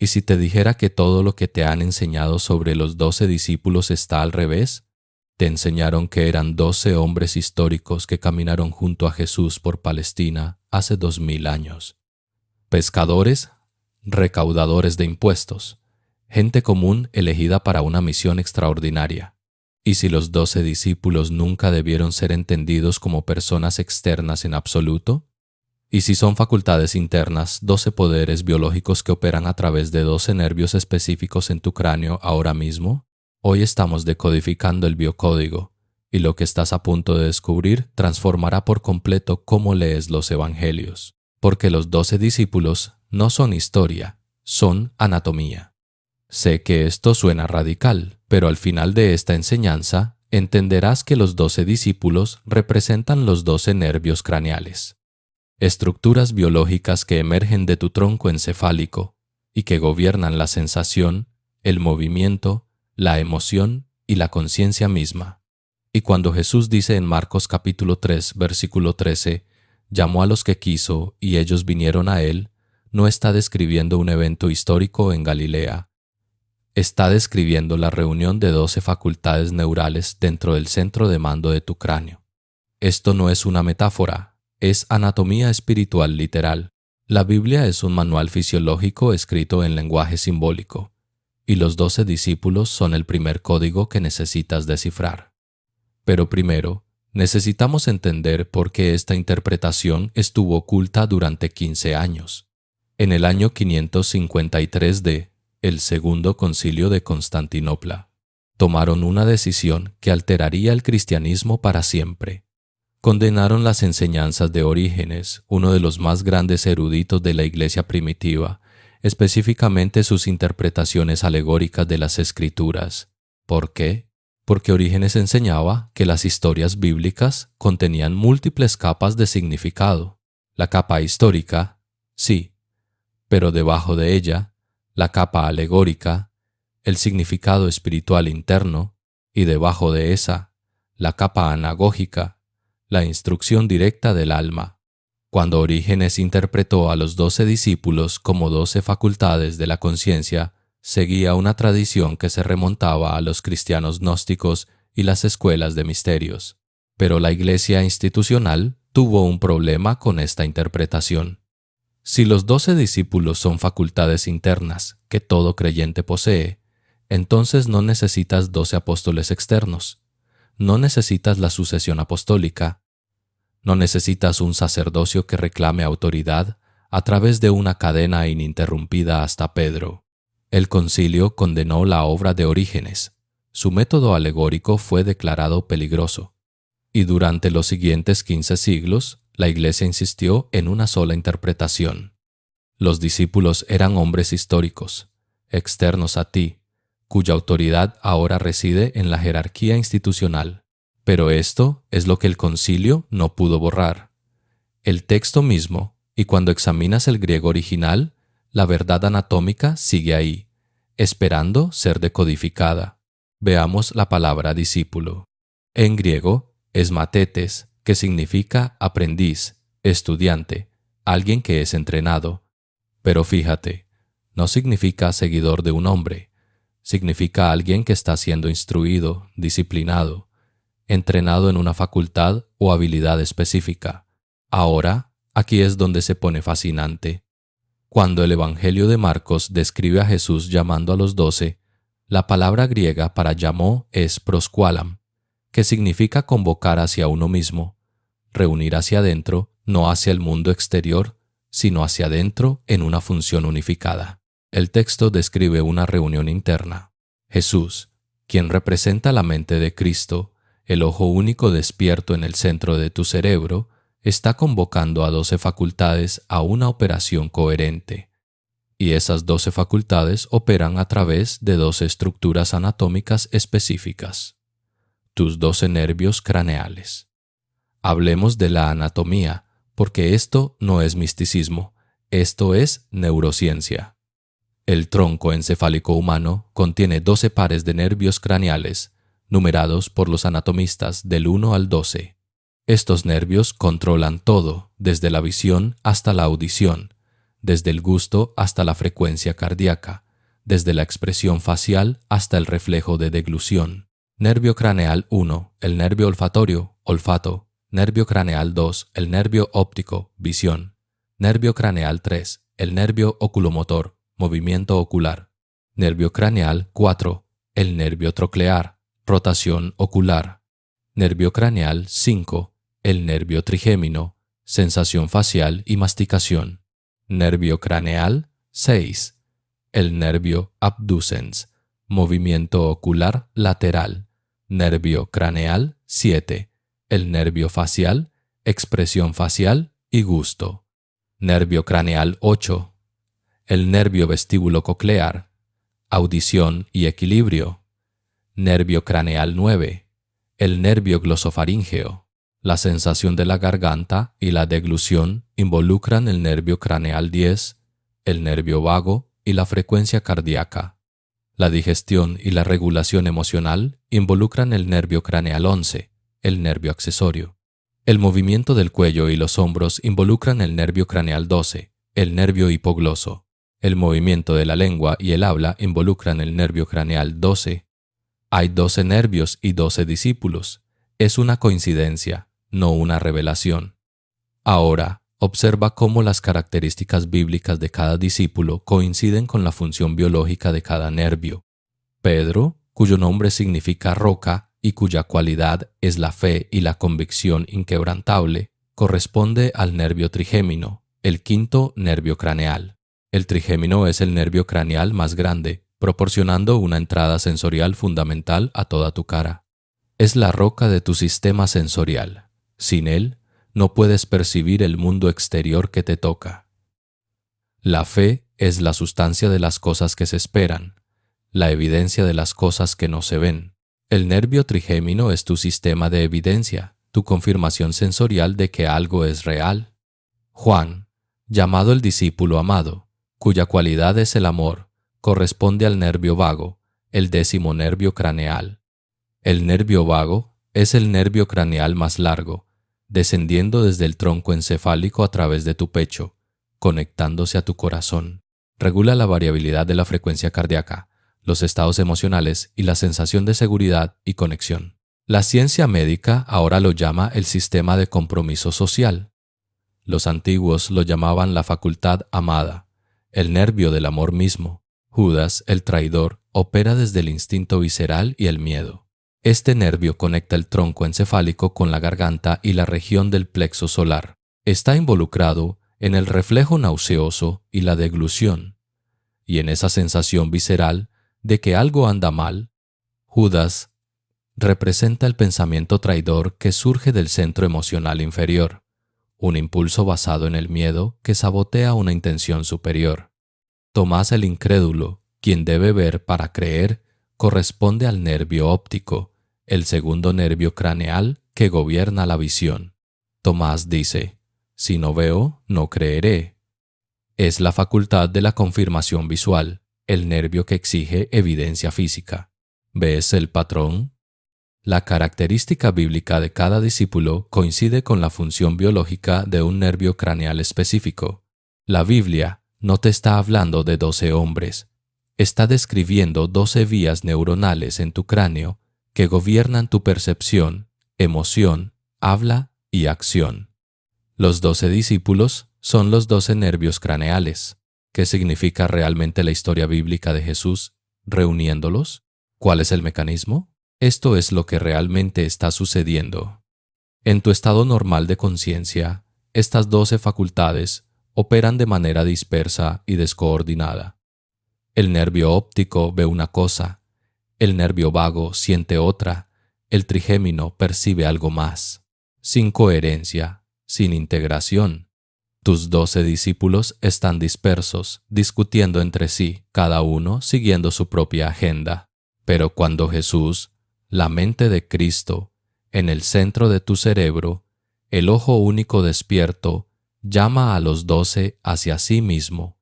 ¿Y si te dijera que todo lo que te han enseñado sobre los 12 discípulos está al revés? Te enseñaron que eran 12 hombres históricos que caminaron junto a Jesús por Palestina hace 2000 años. Pescadores, recaudadores de impuestos, gente común elegida para una misión extraordinaria. ¿Y si los 12 discípulos nunca debieron ser entendidos como personas externas en absoluto? ¿Y si son facultades internas, 12 poderes biológicos que operan a través de 12 nervios específicos en tu cráneo ahora mismo? Hoy estamos decodificando el biocódigo, y lo que estás a punto de descubrir transformará por completo cómo lees los evangelios, porque los 12 discípulos no son historia, son anatomía. Sé que esto suena radical, pero al final de esta enseñanza entenderás que los 12 discípulos representan los 12 nervios craneales, estructuras biológicas que emergen de tu tronco encefálico y que gobiernan la sensación, el movimiento, la emoción y la conciencia misma. Y cuando Jesús dice en Marcos capítulo 3, versículo 13, llamó a los que quiso y ellos vinieron a él, no está describiendo un evento histórico en Galilea. Está describiendo la reunión de 12 facultades neurales dentro del centro de mando de tu cráneo. Esto no es una metáfora, es anatomía espiritual literal. La Biblia es un manual fisiológico escrito en lenguaje simbólico, y los 12 discípulos son el primer código que necesitas descifrar. Pero primero, necesitamos entender por qué esta interpretación estuvo oculta durante 15 años. En el año 553 el Segundo Concilio de Constantinopla, tomaron una decisión que alteraría el cristianismo para siempre. Condenaron las enseñanzas de Orígenes, uno de los más grandes eruditos de la Iglesia primitiva, específicamente sus interpretaciones alegóricas de las Escrituras. ¿Por qué? Porque Orígenes enseñaba que las historias bíblicas contenían múltiples capas de significado. La capa histórica, sí, pero debajo de ella, la capa alegórica, el significado espiritual interno, y debajo de esa, la capa anagógica, la instrucción directa del alma. Cuando Orígenes interpretó a los 12 discípulos como 12 facultades de la conciencia, seguía una tradición que se remontaba a los cristianos gnósticos y las escuelas de misterios. Pero la Iglesia institucional tuvo un problema con esta interpretación. Si los 12 discípulos son facultades internas que todo creyente posee, entonces no necesitas 12 apóstoles externos. No necesitas la sucesión apostólica. No necesitas un sacerdocio que reclame autoridad a través de una cadena ininterrumpida hasta Pedro. El concilio condenó la obra de Orígenes. Su método alegórico fue declarado peligroso. Y durante los siguientes 15 siglos, la Iglesia insistió en una sola interpretación. Los discípulos eran hombres históricos, externos a ti, cuya autoridad ahora reside en la jerarquía institucional. Pero esto es lo que el concilio no pudo borrar. El texto mismo, y cuando examinas el griego original, la verdad anatómica sigue ahí, esperando ser decodificada. Veamos la palabra discípulo. En griego es matetes, que significa aprendiz, estudiante, alguien que es entrenado. Pero fíjate, no significa seguidor de un hombre. Significa alguien que está siendo instruido, disciplinado, entrenado en una facultad o habilidad específica. Ahora, aquí es donde se pone fascinante. Cuando el Evangelio de Marcos describe a Jesús llamando a los 12, la palabra griega para llamó es prosqualam, que significa convocar hacia uno mismo, reunir hacia adentro, no hacia el mundo exterior, sino hacia adentro en una función unificada. El texto describe una reunión interna. Jesús, quien representa la mente de Cristo, el ojo único despierto en el centro de tu cerebro, está convocando a 12 facultades a una operación coherente. Y esas 12 facultades operan a través de 12 estructuras anatómicas específicas. Tus 12 nervios craneales. Hablemos de la anatomía, porque esto no es misticismo, esto es neurociencia. El tronco encefálico humano contiene 12 pares de nervios craneales, numerados por los anatomistas del 1 al 12. Estos nervios controlan todo, desde la visión hasta la audición, desde el gusto hasta la frecuencia cardíaca, desde la expresión facial hasta el reflejo de deglución. Nervio craneal 1, el nervio olfatorio, olfato. Nervio craneal 2, el nervio óptico, visión. Nervio craneal 3, el nervio oculomotor, movimiento ocular. Nervio craneal 4, el nervio troclear, rotación ocular. Nervio craneal 5, el nervio trigémino, sensación facial y masticación. Nervio craneal 6, el nervio abducens, movimiento ocular lateral. Nervio craneal 7, el nervio facial, expresión facial y gusto. Nervio craneal 8, el nervio vestíbulo coclear, audición y equilibrio. Nervio craneal 9, el nervio glosofaríngeo. La sensación de la garganta y la deglución involucran el nervio craneal 10, el nervio vago y la frecuencia cardíaca. La digestión y la regulación emocional involucran el nervio craneal 11, el nervio accesorio. El movimiento del cuello y los hombros involucran el nervio craneal 12, el nervio hipogloso. El movimiento de la lengua y el habla involucran el nervio craneal 12. Hay 12 nervios y 12 discípulos. Es una coincidencia, no una revelación. Ahora, observa cómo las características bíblicas de cada discípulo coinciden con la función biológica de cada nervio. Pedro, cuyo nombre significa roca y cuya cualidad es la fe y la convicción inquebrantable, corresponde al nervio trigémino, el quinto nervio craneal. El trigémino es el nervio craneal más grande, proporcionando una entrada sensorial fundamental a toda tu cara. Es la roca de tu sistema sensorial. Sin él, no puedes percibir el mundo exterior que te toca. La fe es la sustancia de las cosas que se esperan, la evidencia de las cosas que no se ven. El nervio trigémino es tu sistema de evidencia, tu confirmación sensorial de que algo es real. Juan, llamado el discípulo amado, cuya cualidad es el amor, corresponde al nervio vago, el 10º nervio craneal. El nervio vago es el nervio craneal más largo, descendiendo desde el tronco encefálico a través de tu pecho, conectándose a tu corazón. Regula la variabilidad de la frecuencia cardíaca, los estados emocionales y la sensación de seguridad y conexión. La ciencia médica ahora lo llama el sistema de compromiso social. Los antiguos lo llamaban la facultad amada, el nervio del amor mismo. Judas, el traidor, opera desde el instinto visceral y el miedo. Este nervio conecta el tronco encefálico con la garganta y la región del plexo solar. Está involucrado en el reflejo nauseoso y la deglución, y en esa sensación visceral de que algo anda mal. Judas representa el pensamiento traidor que surge del centro emocional inferior, un impulso basado en el miedo que sabotea una intención superior. Tomás el incrédulo, quien debe ver para creer, corresponde al nervio óptico, el segundo nervio craneal que gobierna la visión. Tomás dice, si no veo, no creeré. Es la facultad de la confirmación visual, el nervio que exige evidencia física. ¿Ves el patrón? La característica bíblica de cada discípulo coincide con la función biológica de un nervio craneal específico. La Biblia no te está hablando de 12 hombres. Está describiendo 12 vías neuronales en tu cráneo que gobiernan tu percepción, emoción, habla y acción. Los 12 discípulos son los 12 nervios craneales. ¿Qué significa realmente la historia bíblica de Jesús reuniéndolos? ¿Cuál es el mecanismo? Esto es lo que realmente está sucediendo. En tu estado normal de conciencia, estas 12 facultades operan de manera dispersa y descoordinada. El nervio óptico ve una cosa, el nervio vago siente otra, el trigémino percibe algo más. Sin coherencia, sin integración. Tus 12 discípulos están dispersos, discutiendo entre sí, cada uno siguiendo su propia agenda. Pero cuando Jesús, la mente de Cristo, en el centro de tu cerebro, el ojo único despierto, llama a los 12 hacia sí mismo,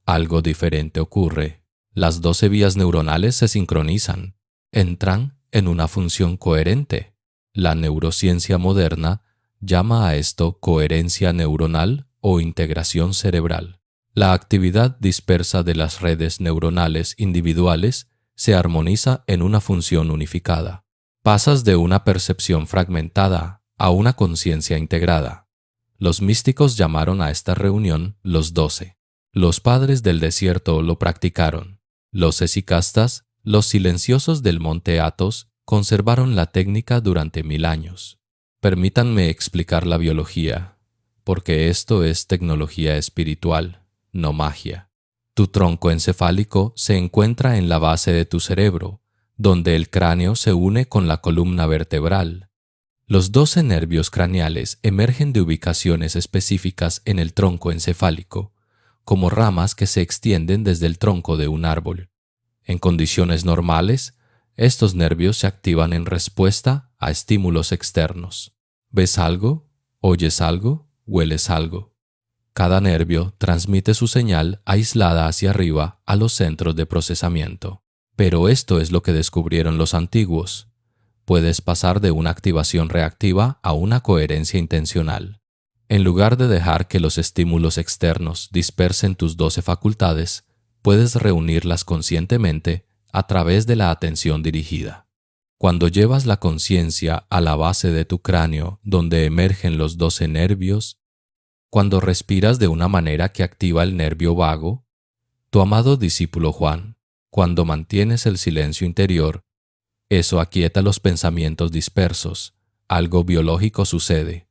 algo diferente ocurre. Las 12 vías neuronales se sincronizan, entran en una función coherente. La neurociencia moderna llama a esto coherencia neuronal o integración cerebral. La actividad dispersa de las redes neuronales individuales se armoniza en una función unificada. Pasas de una percepción fragmentada a una conciencia integrada. Los místicos llamaron a esta reunión los 12. Los padres del desierto lo practicaron. Los esicastas, los silenciosos del monte Athos, conservaron la técnica durante 1000 años. Permítanme explicar la biología, porque esto es tecnología espiritual, no magia. Tu tronco encefálico se encuentra en la base de tu cerebro, donde el cráneo se une con la columna vertebral. Los 12 nervios craneales emergen de ubicaciones específicas en el tronco encefálico, como ramas que se extienden desde el tronco de un árbol. En condiciones normales, estos nervios se activan en respuesta a estímulos externos. ¿Ves algo? ¿Oyes algo? ¿Hueles algo? Cada nervio transmite su señal aislada hacia arriba a los centros de procesamiento. Pero esto es lo que descubrieron los antiguos. Puedes pasar de una activación reactiva a una coherencia intencional. En lugar de dejar que los estímulos externos dispersen tus 12 facultades, puedes reunirlas conscientemente a través de la atención dirigida. Cuando llevas la conciencia a la base de tu cráneo donde emergen los 12 nervios, cuando respiras de una manera que activa el nervio vago, tu amado discípulo Juan, cuando mantienes el silencio interior, eso aquieta los pensamientos dispersos, algo biológico sucede.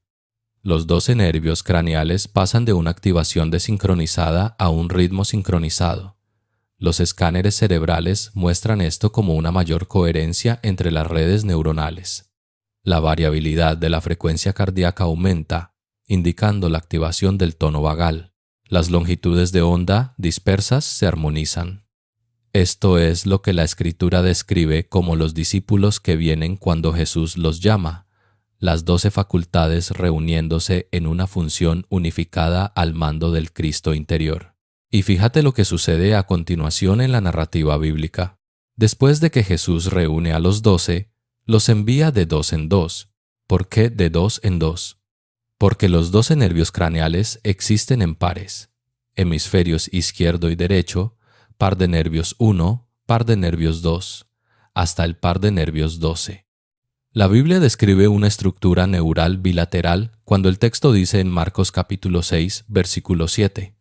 Los 12 nervios craneales pasan de una activación desincronizada a un ritmo sincronizado. Los escáneres cerebrales muestran esto como una mayor coherencia entre las redes neuronales. La variabilidad de la frecuencia cardíaca aumenta, indicando la activación del tono vagal. Las longitudes de onda dispersas se armonizan. Esto es lo que la Escritura describe como los discípulos que vienen cuando Jesús los llama, las 12 facultades reuniéndose en una función unificada al mando del Cristo interior. Y fíjate lo que sucede a continuación en la narrativa bíblica. Después de que Jesús reúne a los 12, los envía de 2 en 2. ¿Por qué de 2 en 2? Porque los 12 nervios craneales existen en pares, hemisferios izquierdo y derecho, par de nervios 1, par de nervios 2, hasta el par de nervios 12. La Biblia describe una estructura neural bilateral cuando el texto dice en Marcos capítulo 6, versículo 7,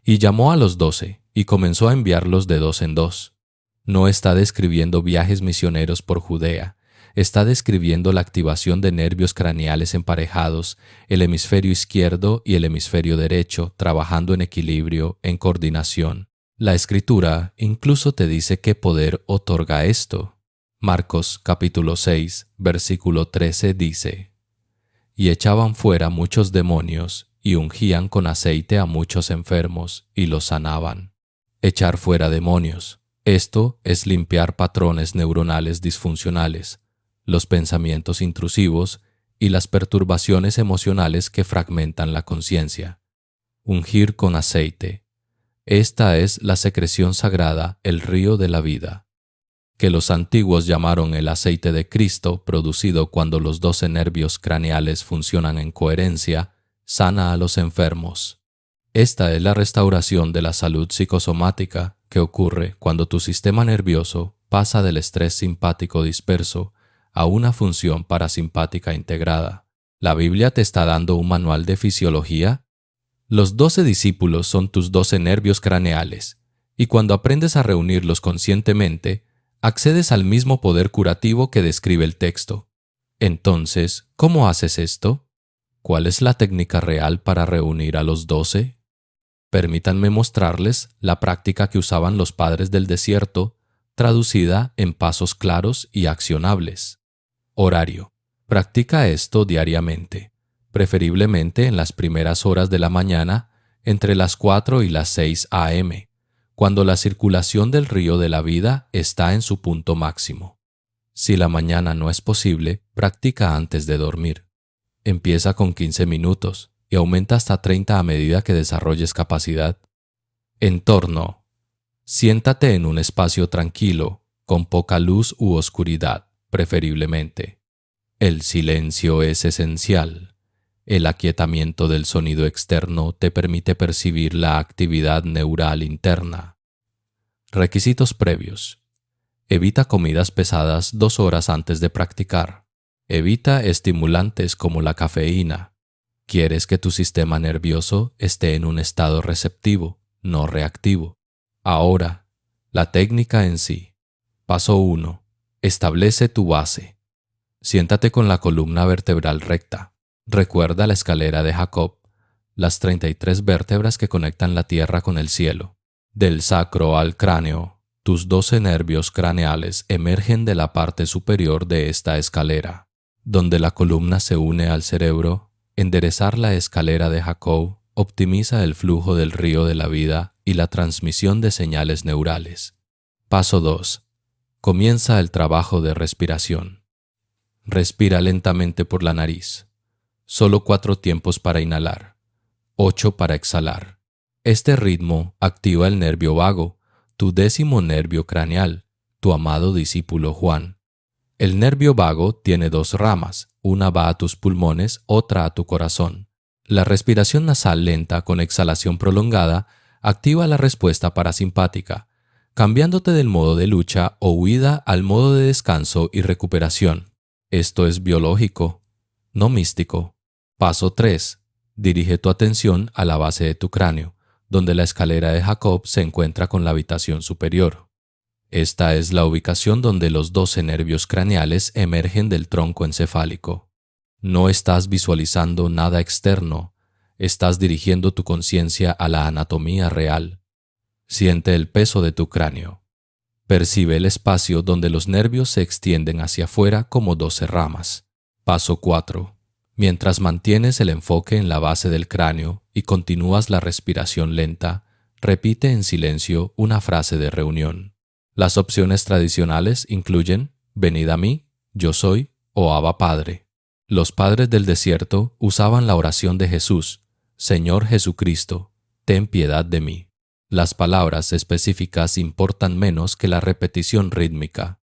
y llamó a los 12 y comenzó a enviarlos de 2 en 2. No está describiendo viajes misioneros por Judea, está describiendo la activación de nervios craneales emparejados, el hemisferio izquierdo y el hemisferio derecho trabajando en equilibrio, en coordinación. La Escritura incluso te dice qué poder otorga esto. Marcos capítulo 6, versículo 13 dice: Y echaban fuera muchos demonios, y ungían con aceite a muchos enfermos, y los sanaban. Echar fuera demonios. Esto es limpiar patrones neuronales disfuncionales, los pensamientos intrusivos y las perturbaciones emocionales que fragmentan la conciencia. Ungir con aceite. Esta es la secreción sagrada, el río de la vida, que los antiguos llamaron el aceite de Cristo, producido cuando los 12 nervios craneales funcionan en coherencia, sana a los enfermos. Esta es la restauración de la salud psicosomática que ocurre cuando tu sistema nervioso pasa del estrés simpático disperso a una función parasimpática integrada. ¿La Biblia te está dando un manual de fisiología? Los 12 discípulos son tus 12 nervios craneales, y cuando aprendes a reunirlos conscientemente, accedes al mismo poder curativo que describe el texto. Entonces, ¿cómo haces esto? ¿Cuál es la técnica real para reunir a los 12? Permítanme mostrarles la práctica que usaban los padres del desierto, traducida en pasos claros y accionables. Horario. Practica esto diariamente, preferiblemente en las primeras horas de la mañana, entre las 4 y las 6 a.m., cuando la circulación del río de la vida está en su punto máximo. Si la mañana no es posible, practica antes de dormir. Empieza con 15 minutos y aumenta hasta 30 a medida que desarrolles capacidad. Entorno. Siéntate en un espacio tranquilo, con poca luz u oscuridad, preferiblemente. El silencio es esencial. El aquietamiento del sonido externo te permite percibir la actividad neural interna. Requisitos previos. Evita comidas pesadas 2 horas antes de practicar. Evita estimulantes como la cafeína. Quieres que tu sistema nervioso esté en un estado receptivo, no reactivo. Ahora, la técnica en sí. Paso 1. Establece tu base. Siéntate con la columna vertebral recta. Recuerda la escalera de Jacob, las 33 vértebras que conectan la tierra con el cielo. Del sacro al cráneo, tus 12 nervios craneales emergen de la parte superior de esta escalera. Donde la columna se une al cerebro, enderezar la escalera de Jacob optimiza el flujo del río de la vida y la transmisión de señales neurales. Paso 2. Comienza el trabajo de respiración. Respira lentamente por la nariz. Solo 4 tiempos para inhalar, 8 para exhalar. Este ritmo activa el nervio vago, tu 10º nervio craneal, tu amado discípulo Juan. El nervio vago tiene 2 ramas, una va a tus pulmones, otra a tu corazón. La respiración nasal lenta con exhalación prolongada activa la respuesta parasimpática, cambiándote del modo de lucha o huida al modo de descanso y recuperación. Esto es biológico, no místico. Paso 3. Dirige tu atención a la base de tu cráneo, donde la escalera de Jacob se encuentra con la habitación superior. Esta es la ubicación donde los 12 nervios craneales emergen del tronco encefálico. No estás visualizando nada externo, estás dirigiendo tu conciencia a la anatomía real. Siente el peso de tu cráneo. Percibe el espacio donde los nervios se extienden hacia afuera como 12 ramas. Paso 4. Mientras mantienes el enfoque en la base del cráneo y continúas la respiración lenta, repite en silencio una frase de reunión. Las opciones tradicionales incluyen «Venid a mí», «Yo soy» o «Abba Padre». Los padres del desierto usaban la oración de Jesús, «Señor Jesucristo, ten piedad de mí». Las palabras específicas importan menos que la repetición rítmica.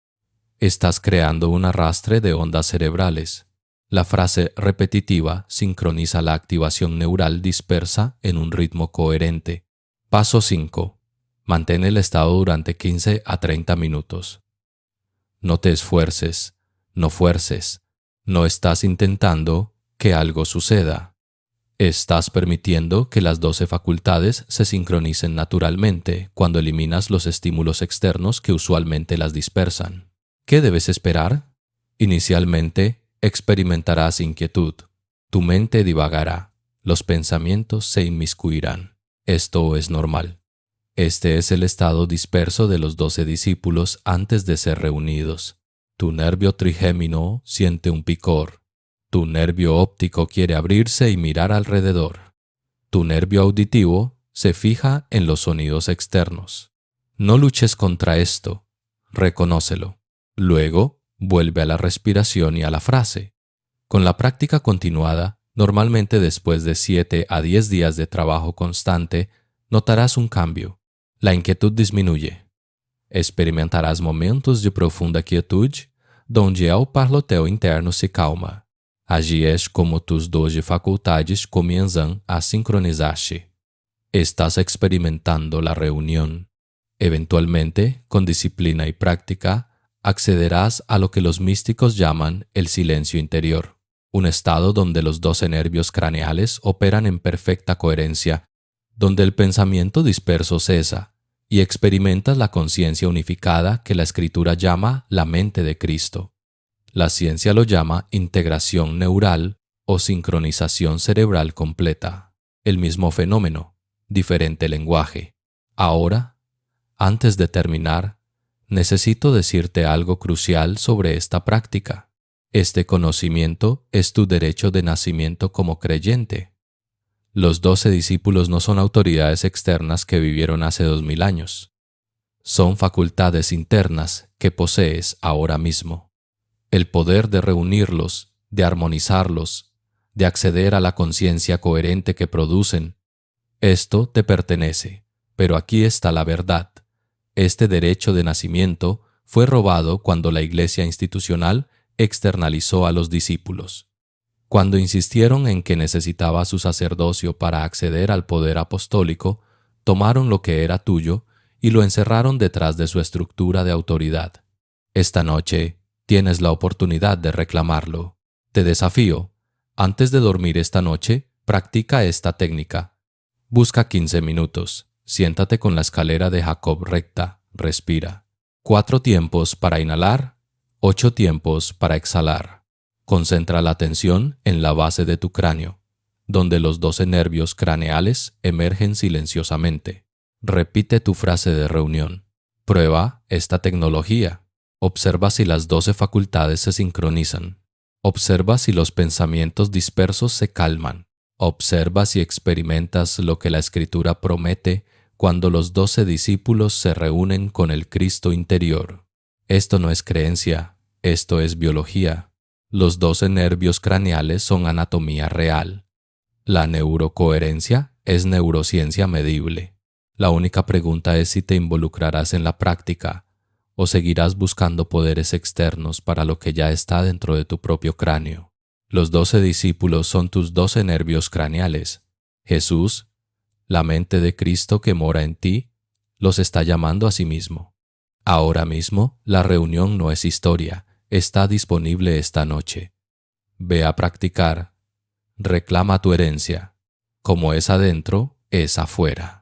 Estás creando un arrastre de ondas cerebrales. La frase repetitiva sincroniza la activación neural dispersa en un ritmo coherente. Paso 5. Mantén el estado durante 15 a 30 minutos. No te esfuerces, no fuerces, no estás intentando que algo suceda. Estás permitiendo que las 12 facultades se sincronicen naturalmente cuando eliminas los estímulos externos que usualmente las dispersan. ¿Qué debes esperar? Inicialmente, experimentarás inquietud. Tu mente divagará. Los pensamientos se inmiscuirán. Esto es normal. Este es el estado disperso de los 12 discípulos antes de ser reunidos. Tu nervio trigémino siente un picor. Tu nervio óptico quiere abrirse y mirar alrededor. Tu nervio auditivo se fija en los sonidos externos. No luches contra esto. Reconócelo. Luego, vuelve a la respiración y a la frase. Con la práctica continuada, normalmente después de 7 a 10 días de trabajo constante, notarás un cambio. La inquietud disminuye. Experimentarás momentos de profunda quietude, donde el parloteo interno se calma. Allí es como tus 12 facultades comienzan a sincronizarse. Estás experimentando la reunión. Eventualmente, con disciplina y práctica, accederás a lo que los místicos llaman el silencio interior, un estado donde los 12 nervios craneales operan en perfecta coherencia, donde el pensamiento disperso cesa y experimentas la conciencia unificada que la Escritura llama la mente de Cristo. La ciencia lo llama integración neural o sincronización cerebral completa. El mismo fenómeno, diferente lenguaje. Ahora, antes de terminar, necesito decirte algo crucial sobre esta práctica. Este conocimiento es tu derecho de nacimiento como creyente. Los 12 discípulos no son autoridades externas que vivieron hace 2000 años. Son facultades internas que posees ahora mismo. El poder de reunirlos, de armonizarlos, de acceder a la conciencia coherente que producen. Esto te pertenece, pero aquí está la verdad. Este derecho de nacimiento fue robado cuando la Iglesia institucional externalizó a los discípulos. Cuando insistieron en que necesitaba su sacerdocio para acceder al poder apostólico, tomaron lo que era tuyo y lo encerraron detrás de su estructura de autoridad. Esta noche tienes la oportunidad de reclamarlo. Te desafío. Antes de dormir esta noche, practica esta técnica. Busca 15 minutos. Siéntate con la escalera de Jacob recta. Respira. 4 tiempos para inhalar, 8 tiempos para exhalar. Concentra la atención en la base de tu cráneo, donde los 12 nervios craneales emergen silenciosamente. Repite tu frase de reunión. Prueba esta tecnología. Observa si las 12 facultades se sincronizan. Observa si los pensamientos dispersos se calman. Observa si experimentas lo que la Escritura promete cuando los 12 discípulos se reúnen con el Cristo interior. Esto no es creencia, esto es biología. Los 12 nervios craneales son anatomía real. La neurocoherencia es neurociencia medible. La única pregunta es si te involucrarás en la práctica o seguirás buscando poderes externos para lo que ya está dentro de tu propio cráneo. Los 12 discípulos son tus 12 nervios craneales. Jesús, la mente de Cristo que mora en ti, los está llamando a sí mismo. Ahora mismo, la reunión no es historia, está disponible esta noche. Ve a practicar. Reclama tu herencia. Como es adentro, es afuera.